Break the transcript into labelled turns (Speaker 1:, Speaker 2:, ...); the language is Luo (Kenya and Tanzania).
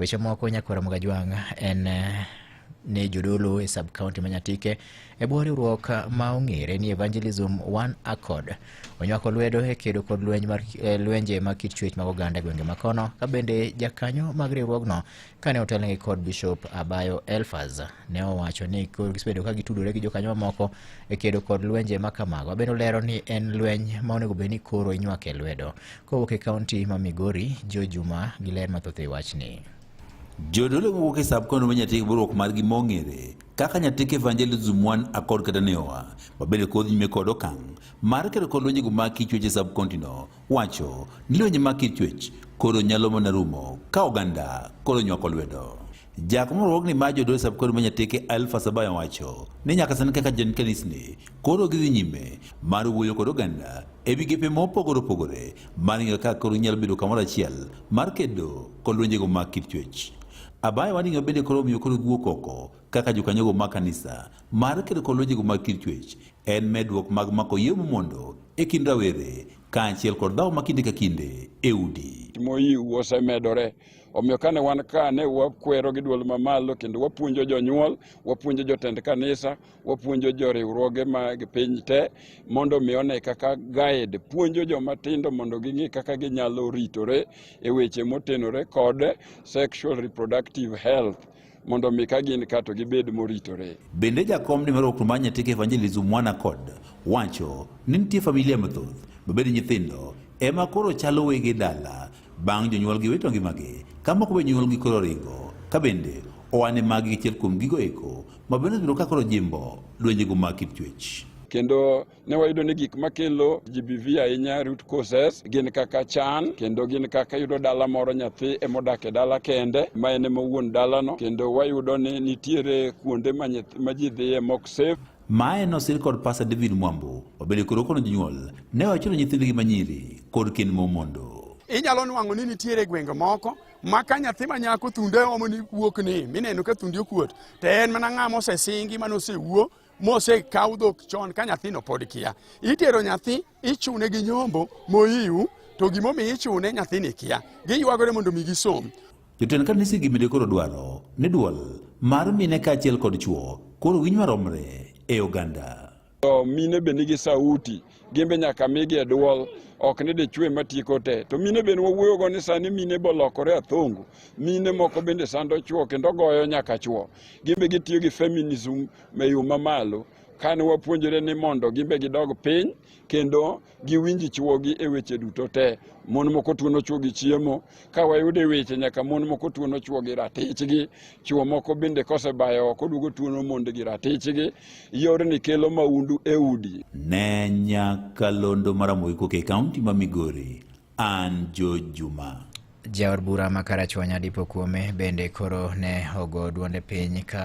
Speaker 1: Weche moko Nyakora Mugajwang' en ne jodolo e sub-county Manyatike e bwo riwruok ma ong'ere ni Evangelism One Accord onywako lwedo e kedo kod lwenje mag kit chwech mag oganda e gwenge makono, ka bende jakanyo mag riwruogno kane otelnegi kod Bishop Abayo Elfaz ne owacho ni gisebedo ka gitudore gi jokanyo mamoko e kedo kod lwenje ma kamago. Bende olero ni en lweny ma onego bed ni koro inywako e lwedo. Kowuok e kaunti ma Migori, Joe Juma gi ler mathoth e wachni.
Speaker 2: Jodolo mowuok e sub-county Manyatike burok margi mong'ere kaka Nyatike Evangelism One Accord kata NEOA mabende kod nyime kod okang' mar kedo kod lwenjego mag kit chwech e sub-county no, wacho ni lwenje mag kit chwech koro nyalo mana rumo ka oganda koro nywako lwedo. Jak morwokni mar jodolo sub-county Manyatike Elfaz Abayo wacho ni nyaka sani kaka jen kanisni koro gidhi nyime mar wuoyo kod oganda e migepe mopogore opogore mar ng'eyo kaka koro nyalo bedo kamoro achiel mar kedo kod lwenjego mag kit chwech. Abayo wading'o bende koro miyo koro wuok oko kaka jokanyogo mag kanisa mar kedo kod lwenjego mag kit chwech en medruok mag mako yemo mondo e kind rawere kaachiel kod dhawo ma kinde ka kinde e udi.
Speaker 3: Moyiw osemedore. Omiyo kane wan ka ne wakwero gi dwol mamalo kendo wapuonjo jonyuol, wapuonjo jotend kanisa, wapuonjo joriwruoge mag piny te mondo mi one kaka guide puonjo joma tindo mondo ging'e kaka ginyalo ritore e weche motenore kod sexual reproductive health mondo mi ka gin kato gibed moritore.
Speaker 2: Bende jakom ni marwuok mar Nyatike Evangelism One Accord wacho ni nitie familia mathoth mabende nyithindo ema koro chalo wege dala bang' jonyuol gi wito ngimagi, ka moko be jonyuol gi koro ringo, ka bende owane magi achiel kuom gigo eko mabende biro ka koro jimbo lwenjego mag kit chwech.
Speaker 3: Kendo ne wayudo ni gik makelo GBV ahinya root causes gin kaka chan, kendo gin kaka yudo dala moro nyathi emodak e dala kende ma en wuon dalano, kendo wayudo ni nitiere kuonde ma ji dhiye mok safe.
Speaker 2: Mae nosir kod Pastor David Mwambu obede koro kono jonyuol ne wachuno nyithindgi manyiri kod ken momondo.
Speaker 4: Inyalo nwang'o ni nitiere gwenge moko ma ka nyathi manyako thunde omo ni wuok ni mineno ka thundi okuot to en mana ng'ama osesingi manosewuo mosekaw dhok chon ka nyathino pod kia. Itero nyathi ichune gi nyombo moiw to gimomiyo ichune nyathini kia. Giywagore mondo mi gisom.
Speaker 2: Jotend kanisa gi bende koro dwaro ni dwol mar mine kaachiel kod chwo koro winj maromre e oganda.
Speaker 3: Mine be nigi sauti, gimbe nyaka migi e dwol, ok ni dichwe matieko te. To mine bende wawuoyogo ni sani mine bolokore athongo. Mine moko bende sando chwo kendo goyo nyaka chwo. Gimbe gitiyo gi feminism e yo mamalo. Kane wapuonjore ni mondo gimbe gidog piny kendo giwinji chwogi e weche duto te. Mon moko tuono chwo gi chiemo, ka wayude weche nyaka mon moko tuono chwo gi ratichgi, chwo moko bende kosebayo oko duogo tuono monde gi ratichgi. Yorni kelo maundu e udi.
Speaker 2: Ne Nyakalondo Maramogi koke kaunti ma Migori, an Joe Juma.
Speaker 1: Jaod bura ma Karachuonyo Dipo Kuome bende koro ne ogo duonde piny ka